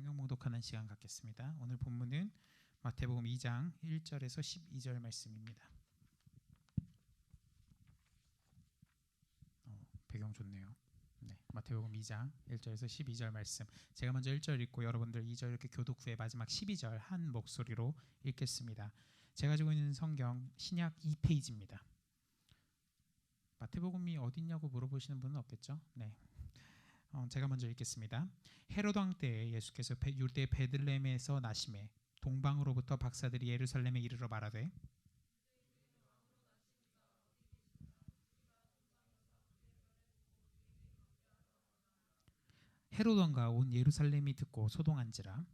성경 봉독하는 시간 갖겠습니다. 오늘 본문은 마태복음 2장 1절에서 12절 말씀입니다. 배경 좋네요. 네, 마태복음 2장 1절에서 12절 말씀. 제가 먼저 1절 읽고 여러분들 2절 이렇게 교독 후에 마지막 12절 한 목소리로 읽겠습니다. 제가 가지고 있는 성경 신약 2페이지입니다. 마태복음이 어디 있냐고 물어보시는 분은 없겠죠? 네. 제가 먼저 읽겠습니다. 헤롯 왕 때에 예수께서 유대 베들레헴에서 나심에 동방으로부터 박사들이 예루살렘에 이르러 말하되 헤롯 왕과 온 예루살렘이 듣고 소동한지라.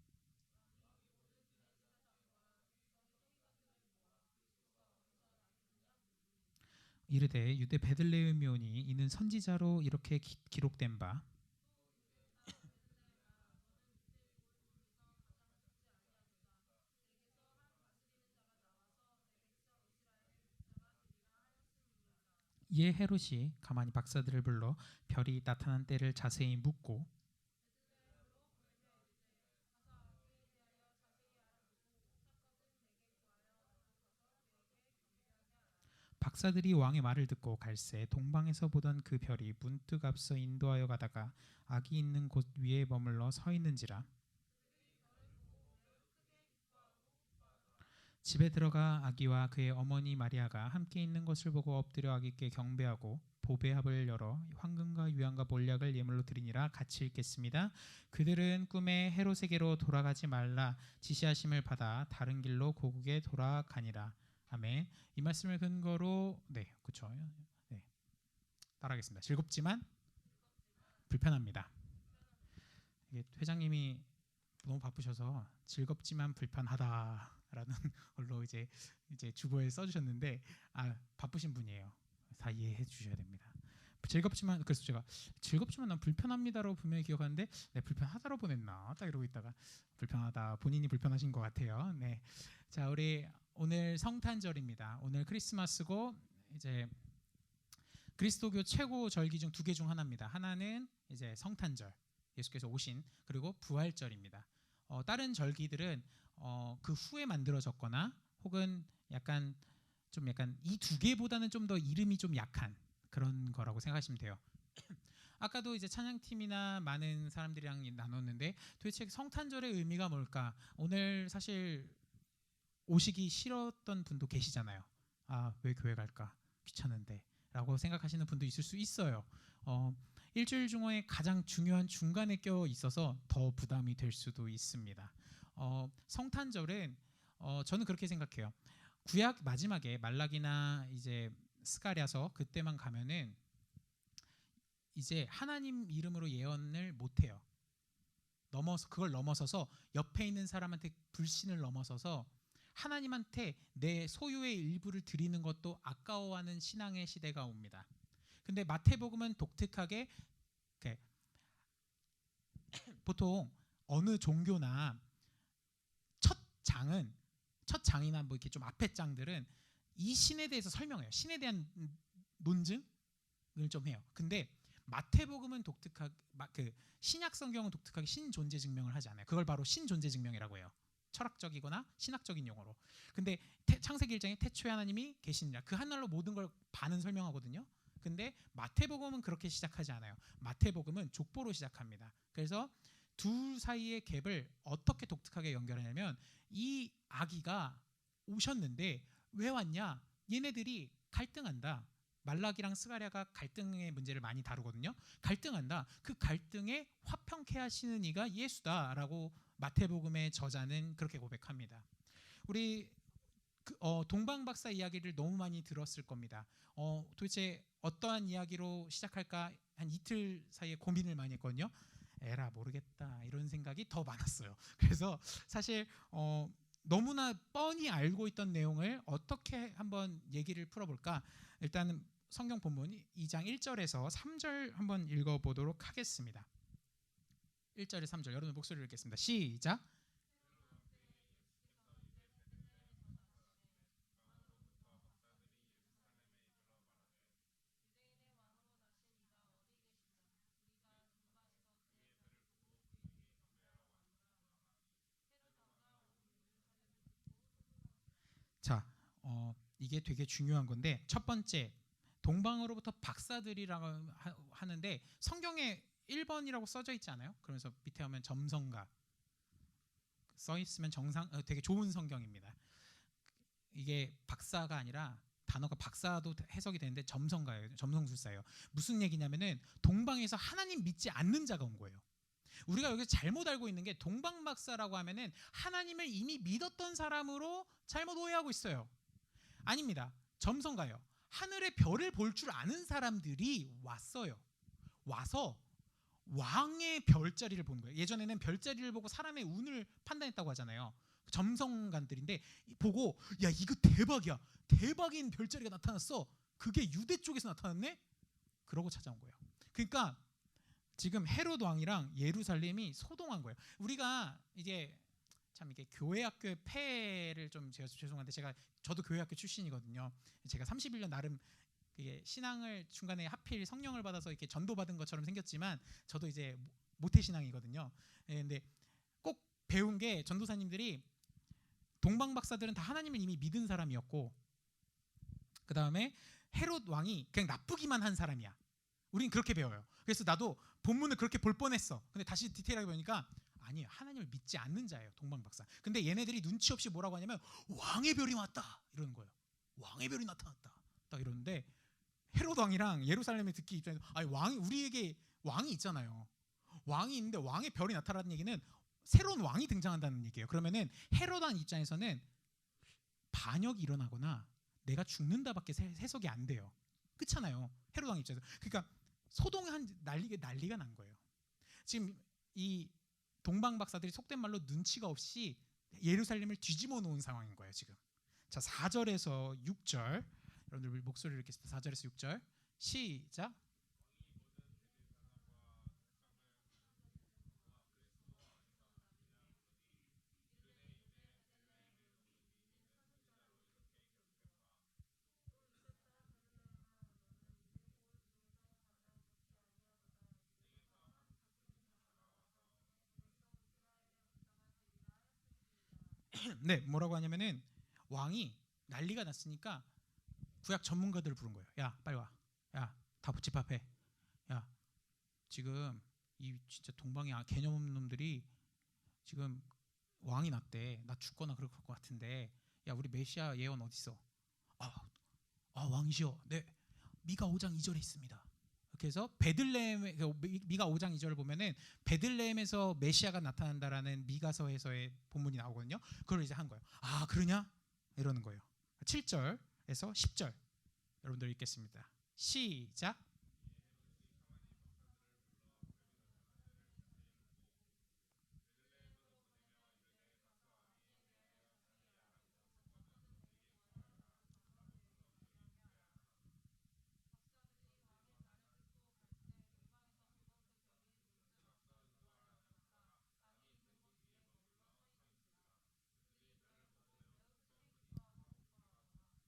이르되 유대 베들레헴이오니 이는 선지자로 이렇게 기록된 바 이에 헤롯이 가만히 박사들을 불러 별이 나타난 때를 자세히 묻고 박사들이 왕의 말을 듣고 갈새 동방에서 보던 그 별이 문득 앞서 인도하여 가다가 아기 있는 곳 위에 머물러 서 있는지라. 집에 들어가 아기와 그의 어머니 마리아가 함께 있는 것을 보고 엎드려 아기께 경배하고 보배합을 열어 황금과 유향과 몰약을 예물로 드리니라. 같이 읽겠습니다. 그들은 꿈에 헤롯에게로 돌아가지 말라 지시하심을 받아 다른 길로 고국에 돌아가니라. 아멘. 이 말씀을 근거로 그렇죠. 네. 따라하겠습니다. 즐겁지만 불편합니다. 이게 회장님이 너무 바쁘셔서 즐겁지만 불편하다라는 걸로 이제 주보에 써주셨는데 바쁘신 분이에요. 다 이해해 주셔야 됩니다. 즐겁지만 그래서 제가 즐겁지만 난 불편합니다로 분명히 기억하는데 불편하다로 보냈나 딱 이러고 있다가 불편하다 본인이 불편하신 것 같아요. 네, 자 우리 오늘 성탄절입니다. 오늘 크리스마스고 이제 그리스도교 최고 절기 중 두 개 중 하나입니다. 하나는 이제 성탄절, 예수께서 오신, 그리고 부활절입니다. 다른 절기들은 그 후에 만들어졌거나 혹은 약간 이 두 개보다는 좀 더 이름이 좀 약한 그런 거라고 생각하시면 돼요. 아까도 이제 찬양팀이나 많은 사람들이랑 나눴는데 도대체 성탄절의 의미가 뭘까? 오늘 사실 오시기 싫었던 분도 계시잖아요. 왜 교회 갈까? 귀찮은데 라고 생각하시는 분도 있을 수 있어요. 일주일 중에 가장 중요한 중간에 껴 있어서 더 부담이 될 수도 있습니다. 성탄절은 저는 그렇게 생각해요. 구약 마지막에 말라기나 이제 스가랴서 그때만 가면은 이제 하나님 이름으로 예언을 못 해요. 그걸 넘어서서 옆에 있는 사람한테 불신을 넘어서서 하나님한테 내 소유의 일부를 드리는 것도 아까워하는 신앙의 시대가 옵니다. 근데 마태복음은 독특하게 보통 어느 종교나 첫 장이나 뭐 이렇게 좀 앞에 장들은 이 신에 대해서 설명해요. 신에 대한 논증을 좀 해요. 근데 마태복음은 독특하게 신약 성경은 독특하게 신존재 증명을 하지 않아요. 그걸 바로 신존재 증명이라고 해요. 철학적이거나 신학적인 용어로. 근데 창세기 1장에 태초에 하나님이 계시니라. 그 하늘로 모든 걸 반은 설명하거든요. 근데 마태복음은 그렇게 시작하지 않아요. 마태복음은 족보로 시작합니다. 그래서 둘 사이의 갭을 어떻게 독특하게 연결하냐면 이 아기가 오셨는데 왜 왔냐? 얘네들이 갈등한다. 말라기랑 스가랴가 갈등의 문제를 많이 다루거든요. 갈등한다. 그 갈등에 화평케 하시는 이가 예수다라고 마태복음의 저자는 그렇게 고백합니다. 우리 동방 박사 이야기를 너무 많이 들었을 겁니다. 도대체 어떠한 이야기로 시작할까 한 이틀 사이에 고민을 많이 했거든요. 에라 모르겠다 이런 생각이 더 많았어요. 그래서 사실 너무나 뻔히 알고 있던 내용을 어떻게 한번 얘기를 풀어볼까. 일단은 성경 본문 2장 1절에서 3절 한번 읽어보도록 하겠습니다. 1절에 3절 여러분 목소리를 읽겠습니다. 시작. 자, 이게 되게 중요한 건데 첫 번째 동방으로부터 박사들이라고 하는데 성경에 1번이라고 써져 있지 않아요? 그러면서 밑에 하면 점성가 써 있으면 되게 좋은 성경입니다. 이게 박사가 아니라 단어가 박사도 해석이 되는데 점성가예요. 점성술사예요. 무슨 얘기냐면은 동방에서 하나님 믿지 않는 자가 온 거예요. 우리가 여기서 잘못 알고 있는 게 동방박사라고 하면은 하나님을 이미 믿었던 사람으로 잘못 오해하고 있어요. 아닙니다. 점성가요. 하늘의 별을 볼 줄 아는 사람들이 왔어요. 와서 왕의 별자리를 보는 거예요. 예전에는 별자리를 보고 사람의 운을 판단했다고 하잖아요. 점성관들인데 보고 야 이거 대박이야. 대박인 별자리가 나타났어. 그게 유대 쪽에서 나타났네. 그러고 찾아온 거예요. 그러니까 지금 헤롯 왕이랑 예루살렘이 소동한 거예요. 우리가 이게 참 이게 교회 학교의 폐를 좀 제가 죄송한데 저도 교회 학교 출신이거든요. 제가 31년 나름 이게 신앙을 중간에 하필 성령을 받아서 이렇게 전도받은 것처럼 생겼지만 저도 이제 모태 신앙이거든요. 근데 꼭 배운 게 전도사님들이 동방 박사들은 다 하나님을 이미 믿은 사람이었고 그 다음에 헤롯 왕이 그냥 나쁘기만 한 사람이야. 우린 그렇게 배워요. 그래서 나도 본문을 그렇게 볼 뻔했어. 근데 다시 디테일하게 보니까 아니에요. 하나님을 믿지 않는 자예요. 동방 박사. 근데 얘네들이 눈치 없이 뭐라고 하냐면 왕의 별이 왔다 이러는 거예요. 왕의 별이 나타났다. 딱 이러는데 헤롯 왕이랑 예루살렘에 듣기 입장에서 아니 왕이 우리에게 왕이 있잖아요. 왕이 있는데 왕의 별이 나타나는 얘기는 새로운 왕이 등장한다는 얘기예요. 그러면은 헤롯 왕 입장에서는 반역이 일어나거나 내가 죽는다밖에 해석이 안 돼요. 그렇잖아요. 헤롯 왕 입장에서. 그러니까 소동한 난리가 난 거예요. 지금 이 동방 박사들이 속된 말로 눈치가 없이 예루살렘을 뒤집어 놓은 상황인 거예요. 지금. 자 4절에서 6절 여러분들 목소리를 읽겠습니다. 4절에서 6절 시작. 네, 뭐라고 하냐면은 왕이 난리가 났으니까 구약 전문가들을 부른 거예요. 야, 빨리 와. 야, 다 집합해. 야, 지금 이 진짜 동방의 개념 없는 놈들이 지금 왕이 났대. 나 죽거나 그럴 것 같은데. 야, 우리 메시아 예언 어디 있어? 왕이시여. 네. 미가 5장 2절에 있습니다. 이렇게 해서 베들레헴 미가 5장 2절을 보면은 베들레헴에서 메시아가 나타난다라는 미가서에서의 본문이 나오거든요. 그걸 이제 한 거예요. 아, 그러냐? 이러는 거예요. 7절에서 10절 여러분들 읽겠습니다. 시작.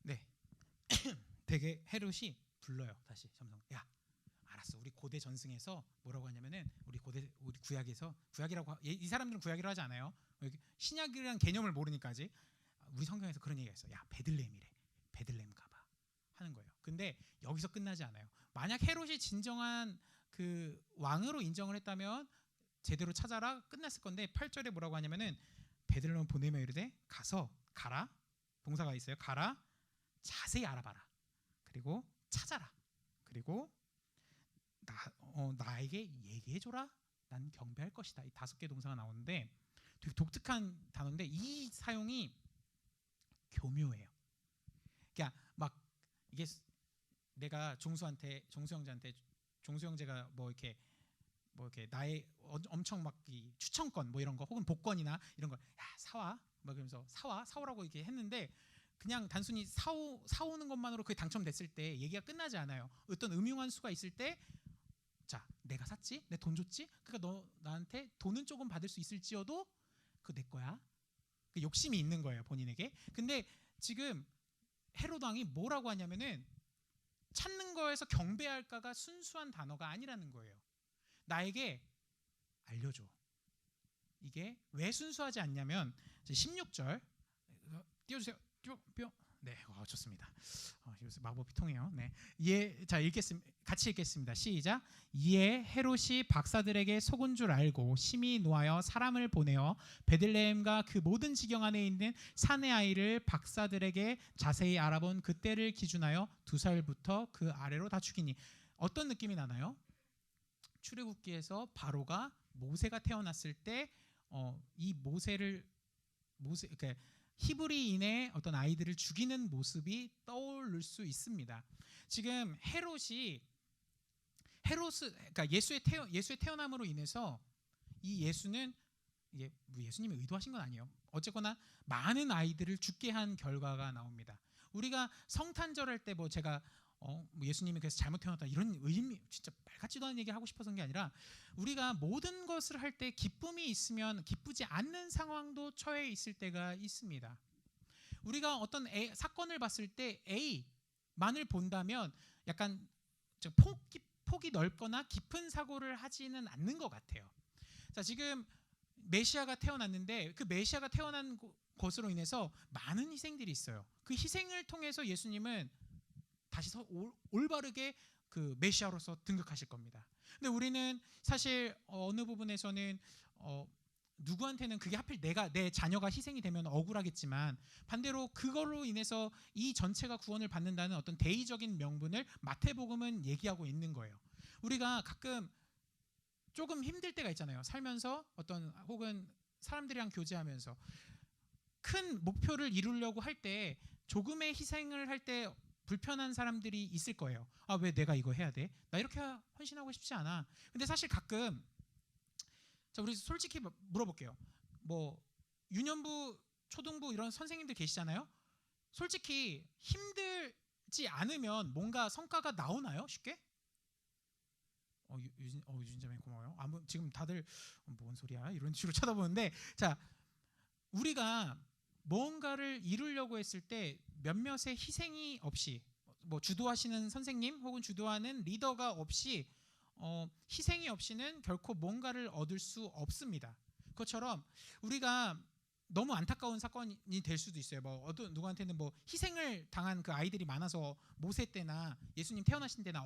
네. 되게 헤롯이 불러요. 다시 점성. 야, 알았어. 우리 고대 전승에서 뭐라고 하냐면은 우리 구약에서 구약이라고 이 사람들은 구약이라고 하지 않아요. 신약이라는 개념을 모르니까지 우리 성경에서 그런 얘기가 있어. 야, 베들레헴이래. 베들레헴 가봐 하는 거예요. 근데 여기서 끝나지 않아요. 만약 헤롯이 진정한 그 왕으로 인정을 했다면 제대로 찾아라 끝났을 건데 8절에 뭐라고 하냐면은 베들레헴 보내며 이르되 가라. 동사가 있어요. 가라. 자세히 알아봐라. 그리고 찾아라. 그리고 나에게 얘기해줘라. 난 경배할 것이다. 이 5개 동사가 나오는데 되게 독특한 단어인데 이 사용이 교묘해요. 그러니까 막 이게 내가 종수 형제가 뭐 이렇게 나의 엄청 막 이 추천권 뭐 이런 거 혹은 복권이나 이런 걸 야 사와 막 그러면서 사오라고 이렇게 했는데 그냥 단순히 사오는 것만으로 그게 당첨됐을 때 얘기가 끝나지 않아요. 어떤 음흉한 수가 있을 때 자, 내가 샀지? 내 돈 줬지? 그러니까 너 나한테 돈은 조금 받을 수 있을지어도 그거 내 거야. 그 욕심이 있는 거예요, 본인에게. 근데 지금 헤롯 왕이 뭐라고 하냐면은 찾는 거에서 경배할까가 순수한 단어가 아니라는 거예요. 나에게 알려줘. 이게 왜 순수하지 않냐면 16절 띄워주세요. 뿅. 네, 좋습니다. 요새 마법이 통해요. 네, 예, 자 읽겠습니다. 같이 읽겠습니다. 시작. 이에 헤롯이 박사들에게 속은 줄 알고 심히 노하여 사람을 보내어 베들레헴과 그 모든 지경 안에 있는 사내 아이를 박사들에게 자세히 알아본 그때를 기준하여 2살부터 그 아래로 다 죽이니. 어떤 느낌이 나나요? 출애굽기에서 바로가 모세가 태어났을 때 이 모세 그러니까 히브리인의 어떤 아이들을 죽이는 모습이 떠오를 수 있습니다. 지금 그러니까 예수의 태어남으로 인해서 이 예수는 이게 예수님이 의도하신 건 아니에요. 어쨌거나 많은 아이들을 죽게 한 결과가 나옵니다. 우리가 성탄절할 때 뭐 제가 예수님이 그래서 잘못 태어났다 이런 의미 진짜 말 같지도 않은 얘기 하고 싶어서 게 아니라 우리가 모든 것을 할 때 기쁨이 있으면 기쁘지 않는 상황도 처해 있을 때가 있습니다. 우리가 어떤 사건을 봤을 때 A만을 본다면 약간 폭이 넓거나 깊은 사고를 하지는 않는 것 같아요. 자, 지금 메시아가 태어났는데 그 메시아가 태어난 것으로 인해서 많은 희생들이 있어요. 그 희생을 통해서 예수님은 다시 올바르게 그 메시아로서 등극하실 겁니다. 근데 우리는 사실 어느 부분에서는 누구한테는 그게 하필 내 자녀가 희생이 되면 억울하겠지만 반대로 그걸로 인해서 이 전체가 구원을 받는다는 어떤 대의적인 명분을 마태복음은 얘기하고 있는 거예요. 우리가 가끔 조금 힘들 때가 있잖아요. 살면서 혹은 사람들이랑 교제하면서 큰 목표를 이루려고 할 때 조금의 희생을 할 때 불편한 사람들이 있을 거예요. 왜 내가 이거 해야 돼? 나 이렇게 헌신하고 싶지 않아. 근데 사실 가끔 자, 우리 솔직히 물어볼게요. 뭐 유년부, 초등부 이런 선생님들 계시잖아요. 솔직히 힘들지 않으면 뭔가 성과가 나오나요? 쉽게? 유진자매 고마워요. 지금 다들 뭔 소리야? 이런 식으로 쳐다보는데 자, 우리가 뭔가를 이루려고 했을 때 몇몇의 희생이 없이 뭐 주도하시는 선생님 혹은 주도하는 리더가 없이 희생이 없이는 결코 뭔가를 얻을 수 없습니다. 그것처럼 우리가 너무 안타까운 사건이 될 수도 있어요. 누구한테는 희생을 당한 그 아이들이 많아서 모세 때나 예수님 태어나신 때나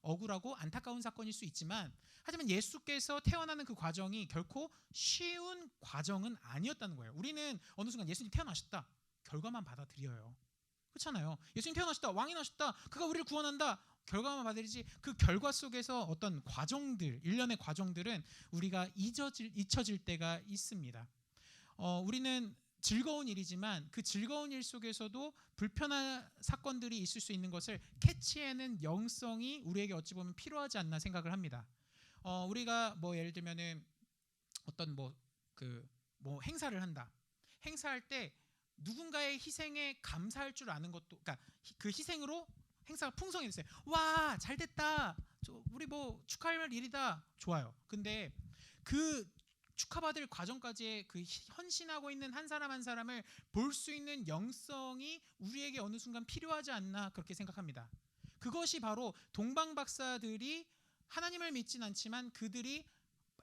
억울하고 안타까운 사건일 수 있지만 하지만 예수께서 태어나는 그 과정이 결코 쉬운 과정은 아니었다는 거예요. 우리는 어느 순간 예수님 태어나셨다 결과만 받아들여요. 그렇잖아요. 예수님 태어나셨다 왕이 나셨다 그가 우리를 구원한다 결과만 받아들이지 그 결과 속에서 어떤 과정들 일련의 과정들은 우리가 잊혀질 때가 있습니다. 우리는 즐거운 일이지만 그 즐거운 일 속에서도 불편한 사건들이 있을 수 있는 것을 캐치해내는 영성이 우리에게 어찌 보면 필요하지 않나 생각을 합니다. 우리가 예를 들면은 어떤 행사를 한다. 행사할 때 누군가의 희생에 감사할 줄 아는 것도, 그러니까 그 희생으로 행사가 풍성이 됐어요. 와, 잘 됐다. 우리 축하할 일이다. 좋아요. 근데 그 축하받을 과정까지의 그 헌신하고 있는 한 사람 한 사람을 볼 수 있는 영성이 우리에게 어느 순간 필요하지 않나 그렇게 생각합니다. 그것이 바로 동방 박사들이 하나님을 믿진 않지만 그들이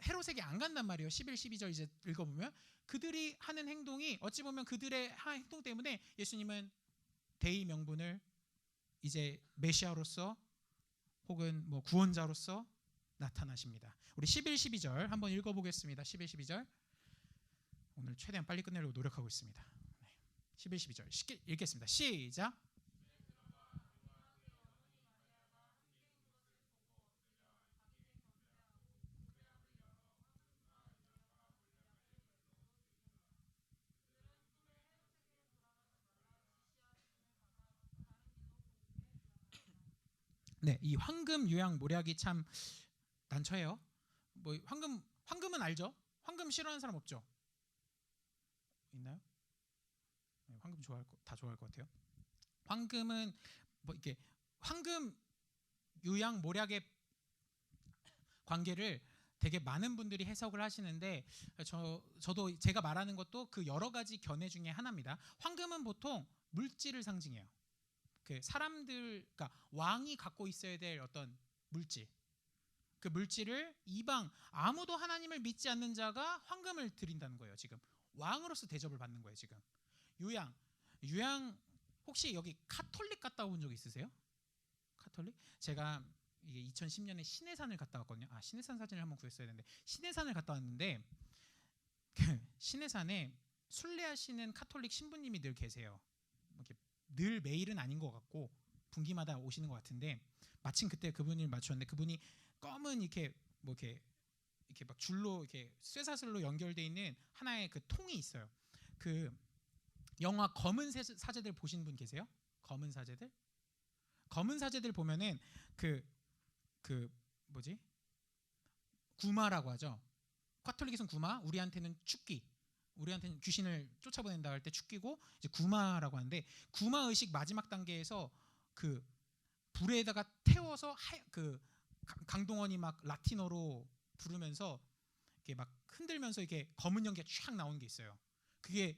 헤롯에게 안 간단 말이에요. 11, 12절 이제 읽어보면 그들이 하는 행동이 어찌 보면 그들의 행동 때문에 예수님은 대의 명분을 이제 메시아로서 혹은 구원자로서 나타나십니다. 우리 11, 12절 한번 읽어보겠습니다. 11, 12절 오늘 최대한 빨리 끝내려고 노력하고 있습니다. 11, 12절 읽겠습니다. 시작. 네, 이 황금 유향 모략이 참 난처해요. 황금은 알죠? 황금 싫어하는 사람 없죠? 있나요? 네, 황금 다 좋아할 것 같아요. 황금은 이렇게 황금 유향 모략의 관계를 되게 많은 분들이 해석을 하시는데 저도 제가 말하는 것도 그 여러 가지 견해 중에 하나입니다. 황금은 보통 물질을 상징해요. 그 사람들, 그러니까 왕이 갖고 있어야 될 어떤 물질, 그 물질을 이방 아무도 하나님을 믿지 않는 자가 황금을 드린다는 거예요. 지금 왕으로서 대접을 받는 거예요. 지금 유향 유양 혹시 여기 카톨릭 갔다 온 적 있으세요? 카톨릭? 제가 이게 2010년에 신해산을 갔다 왔거든요. 신해산 사진을 한번 구했어야 되는데 신해산을 갔다 왔는데 그 신해산에 순례하시는 카톨릭 신부님이 늘 계세요. 이렇게 늘 매일은 아닌 것 같고 분기마다 오시는 것 같은데 마침 그때 그분을 맞추었는데 그분이 검은 이렇게 뭐 이렇게 막 줄로 이렇게 쇠사슬로 연결돼 있는 하나의 그 통이 있어요. 그 영화 검은 사제들 보신 분 계세요? 검은 사제들? 검은 사제들 보면은 그 뭐지? 구마라고 하죠. 카톨릭에서는 구마, 우리한테는 축기. 우리한테는 귀신을 쫓아보낸다 할 때 축기고 이제 구마라고 하는데 구마 의식 마지막 단계에서 그 불에다가 태워서 그 강동원이 막 라틴어로 부르면서 이렇게 막 흔들면서 이렇게 검은 연기가 쫙 나오는 게 있어요. 그게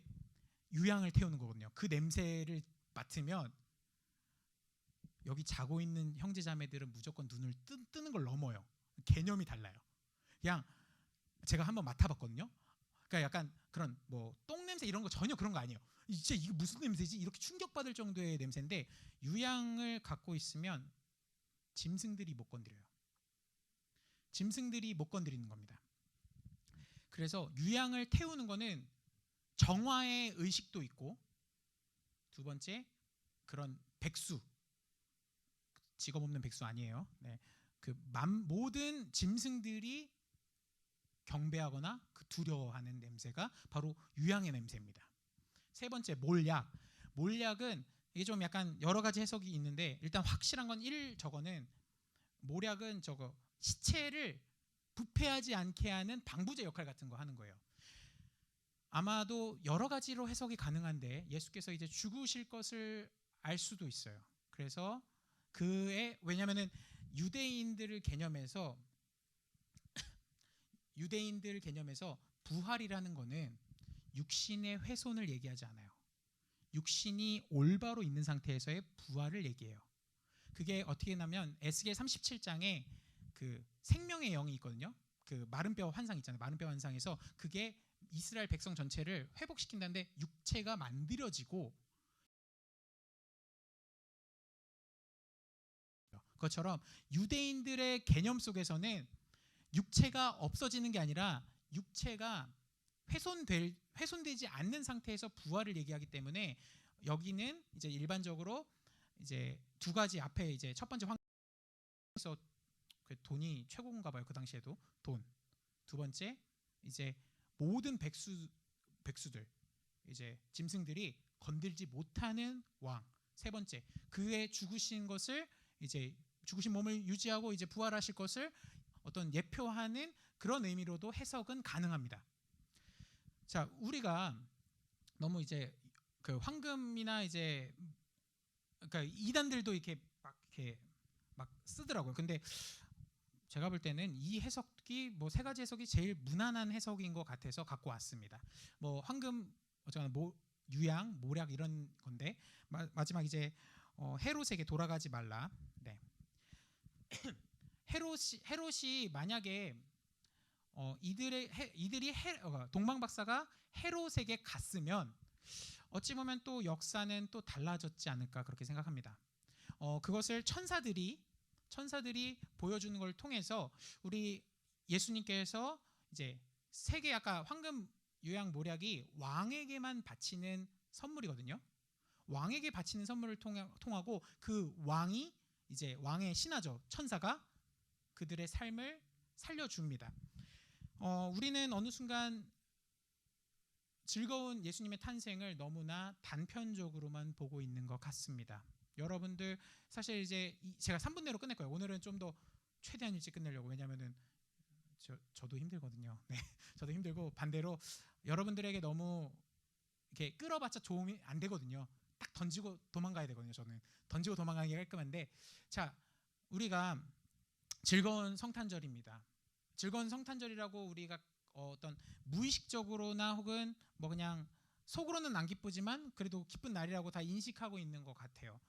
유향을 태우는 거거든요. 그 냄새를 맡으면 여기 자고 있는 형제 자매들은 무조건 눈을 뜨는 걸 넘어요. 개념이 달라요. 그냥 제가 한번 맡아봤거든요. 그러니까 약간 그런 뭐 똥 냄새 이런 거 전혀 그런 거 아니에요. 진짜 이게 무슨 냄새지? 이렇게 충격받을 정도의 냄새인데 유향을 갖고 있으면 짐승들이 못 건드려요. 짐승들이 못 건드리는 겁니다. 그래서 유향을 태우는 거는 정화의 의식도 있고 두 번째 그런 백수 직업 없는 백수 아니에요. 네. 그 모든 짐승들이 경배하거나 그 두려워하는 냄새가 바로 유향의 냄새입니다. 세 번째 몰약. 몰약은 이게 좀 약간 여러 가지 해석이 있는데 일단 확실한 건 저거는 몰약은 저거 시체를 부패하지 않게 하는 방부제 역할 같은 거 하는 거예요. 아마도 여러 가지로 해석이 가능한데 예수께서 이제 죽으실 것을 알 수도 있어요. 그래서 왜냐면은 유대인들 개념에서 부활이라는 거는 육신의 훼손을 얘기하지 않아요. 육신이 올바로 있는 상태에서의 부활을 얘기해요. 그게 어떻게 나면 에스겔 37장에 그 생명의 영이 있거든요. 그 마른 뼈 환상 있잖아요. 마른 뼈 환상에서 그게 이스라엘 백성 전체를 회복시킨다는데 육체가 만들어지고 그것처럼 유대인들의 개념 속에서는 육체가 없어지는 게 아니라 육체가 훼손되지 않는 상태에서 부활을 얘기하기 때문에 여기는 이제 일반적으로 이제 두 가지 앞에 이제 첫 번째 황에서 그 돈이 최고인가 봐요. 그 당시에도 돈. 두 번째 이제 모든 백수들 이제 짐승들이 건들지 못하는 왕. 세 번째 그의 죽으신 것을 이제 죽으신 몸을 유지하고 이제 부활하실 것을 어떤 예표하는 그런 의미로도 해석은 가능합니다. 자, 우리가 너무 이제 그 황금이나 이제 그러니까 이단들도 이렇게 막 쓰더라고요. 근데 제가 볼 때는 이 해석이 뭐 세 가지 해석이 제일 무난한 해석인 것 같아서 갖고 왔습니다. 뭐 황금 어쩌나 유양, 모략 이런 건데 마지막 이제 헤롯에게 돌아가지 말라. 네. 헤롯이 만약에 이들이 동방박사가 헤롯에게 갔으면 어찌 보면 또 역사는 또 달라졌지 않을까 그렇게 생각합니다. 그것을 천사들이 보여주는 걸 통해서 우리 예수님께서 이제 세계 아까 황금 유양 모략이 왕에게만 바치는 선물이거든요. 왕에게 바치는 선물을 통하고 그 왕이 이제 왕의 신하죠. 천사가 그들의 삶을 살려줍니다. 우리는 어느 순간 즐거운 예수님의 탄생을 너무나 단편적으로만 보고 있는 것 같습니다. 여러분들 사실 이제 제가 3분 내로 끝낼 거예요. 오늘은 좀 더 최대한 일찍 끝내려고. 왜냐하면은 저도 힘들거든요. 네, 저도 힘들고 반대로 여러분들에게 너무 이렇게 끌어봤자 도움이 안 되거든요. 딱 던지고 도망가야 되거든요. 저는 던지고 도망가기 깔끔한데 자 우리가 즐거운 성탄절입니다. 즐거운 성탄절이라고 우리가 어떤 무의식적으로나 혹은 뭐 그냥 속으로는 안 기쁘지만 그래도 기쁜 날이라고 다 인식하고 있는 것 같아요.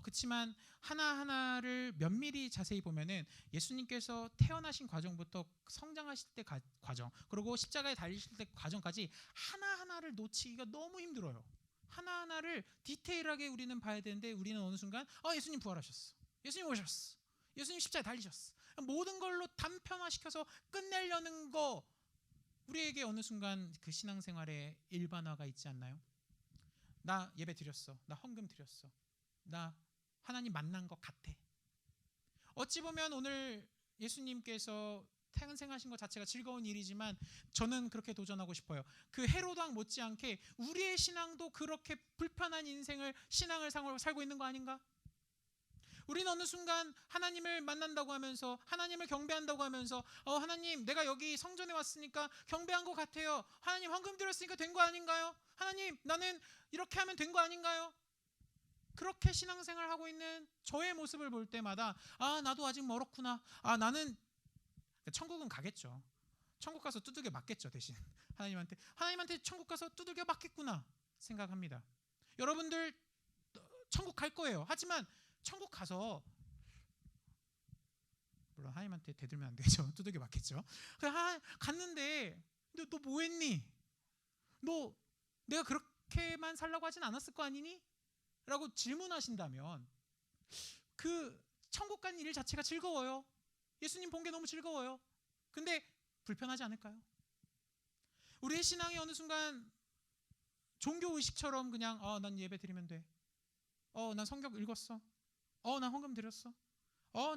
그렇지만 하나하나를 면밀히 자세히 보면은 예수님께서 태어나신 과정부터 성장하실 때 과정 그리고 십자가에 달리실 때 과정까지 하나하나를 놓치기가 너무 힘들어요. 하나하나를 디테일하게 우리는 봐야 되는데 우리는 어느 순간 예수님 부활하셨어, 예수님 오셨어, 예수님 십자가에 달리셨어, 모든 걸로 단편화시켜서 끝내려는 거, 우리에게 어느 순간 그 신앙생활에 일반화가 있지 않나요? 나 예배 드렸어, 나 헌금 드렸어, 나 하나님 만난 것 같아. 어찌 보면 오늘 예수님께서 탄생하신 것 자체가 즐거운 일이지만 저는 그렇게 도전하고 싶어요. 그 헤로드 왕 못지않게 우리의 신앙도 그렇게 불편한 신앙을 살고 있는 거 아닌가? 우리는 어느 순간 하나님을 만난다고 하면서, 하나님을 경배한다고 하면서 하나님, 내가 여기 성전에 왔으니까 경배한 것 같아요. 하나님, 헌금 드렸으니까 된 거 아닌가요? 하나님, 나는 이렇게 하면 된 거 아닌가요? 그렇게 신앙생활 하고 있는 저의 모습을 볼 때마다 나도 아직 멀었구나. 나는 천국은 가겠죠. 천국 가서 두들겨 맞겠죠. 대신 하나님한테 천국 가서 두들겨 맞겠구나 생각합니다. 여러분들 천국 갈 거예요. 하지만 천국 가서, 물론 하나님한테 대들면 안 되죠. 두들겨 맞겠죠. 갔는데 너 뭐 했니? 너 내가 그렇게만 살라고 하진 않았을 거 아니니? 라고 질문하신다면 그 천국 간 일 자체가 즐거워요. 예수님 본 게 너무 즐거워요. 근데 불편하지 않을까요? 우리의 신앙이 어느 순간 종교의식처럼 그냥 난 예배 드리면 돼, 난 성경 읽었어, 난 헌금 드렸어,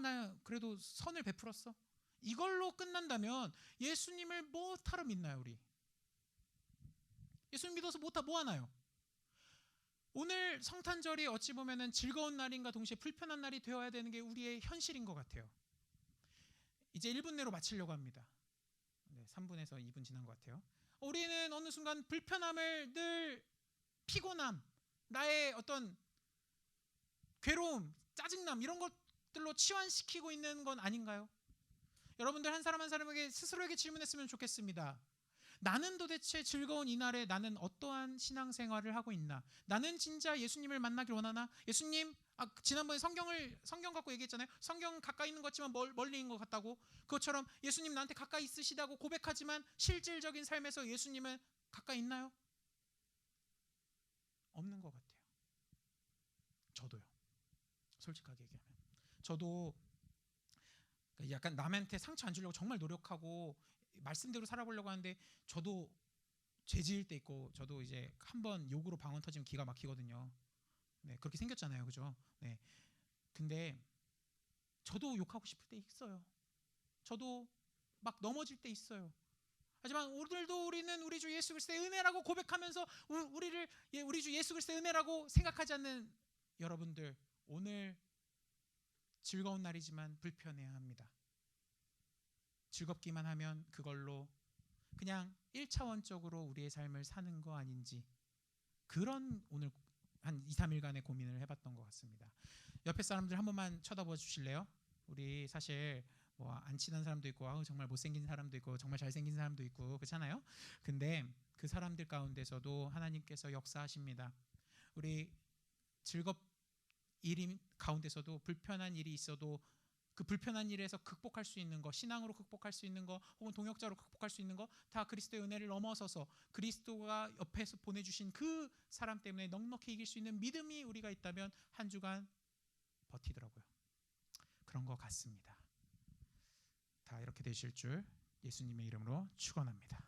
나 그래도 선을 베풀었어, 이걸로 끝난다면 예수님을 뭐하러 믿나요? 우리 예수님 믿어서 뭐 하나요? 오늘 성탄절이 어찌 보면 즐거운 날인가 동시에 불편한 날이 되어야 되는 게 우리의 현실인 것 같아요. 이제 1분 내로 마치려고 합니다. 3분에서 2분 지난 것 같아요. 우리는 어느 순간 불편함을 늘 피곤함, 나의 어떤 괴로움, 짜증남 이런 것들로 치환시키고 있는 건 아닌가요? 여러분들 한 사람 한 사람에게 스스로에게 질문했으면 좋겠습니다. 나는 도대체 즐거운 이날에 나는 어떠한 신앙생활을 하고 있나? 나는 진짜 예수님을 만나길 원하나? 예수님, 지난번에 성경 갖고 얘기했잖아요. 성경 가까이 있는 것 같지만 멀리 있는 것 같다고. 그것처럼 예수님 나한테 가까이 있으시다고 고백하지만 실질적인 삶에서 예수님은 가까이 있나요? 없는 것 같아요. 저도요. 솔직하게 얘기하면 저도 약간 남한테 상처 안 주려고 정말 노력하고 말씀대로 살아보려고 하는데 저도 죄 지을 때 있고, 저도 이제 한번 욕으로 방언 터지면 기가 막히거든요. 네, 그렇게 생겼잖아요, 그죠? 네. 근데 저도 욕하고 싶을 때 있어요. 저도 막 넘어질 때 있어요. 하지만 오늘도 우리는 우리 주 예수 그리스도의 은혜라고 고백하면서 우리 주 예수 그리스도의 은혜라고 생각하지 않는 여러분들, 오늘 즐거운 날이지만 불편해야 합니다. 즐겁기만 하면 그걸로 그냥 1차원적으로 우리의 삶을 사는 거 아닌지, 그런 오늘 한 2, 3일간의 고민을 해봤던 것 같습니다. 옆에 사람들 한 번만 쳐다봐 주실래요? 우리 사실 뭐 안 친한 사람도 있고 정말 못생긴 사람도 있고 정말 잘생긴 사람도 있고 그렇잖아요. 근데 그 사람들 가운데서도 하나님께서 역사하십니다. 우리 일 가운데서도 불편한 일이 있어도 그 불편한 일에서 극복할 수 있는 거, 신앙으로 극복할 수 있는 거, 혹은 동역자로 극복할 수 있는 거, 다 그리스도의 은혜를 넘어서서 그리스도가 옆에서 보내주신 그 사람 때문에 넉넉히 이길 수 있는 믿음이 우리가 있다면 한 주간 버티더라고요. 그런 것 같습니다. 다 이렇게 되실 줄 예수님의 이름으로 축원합니다.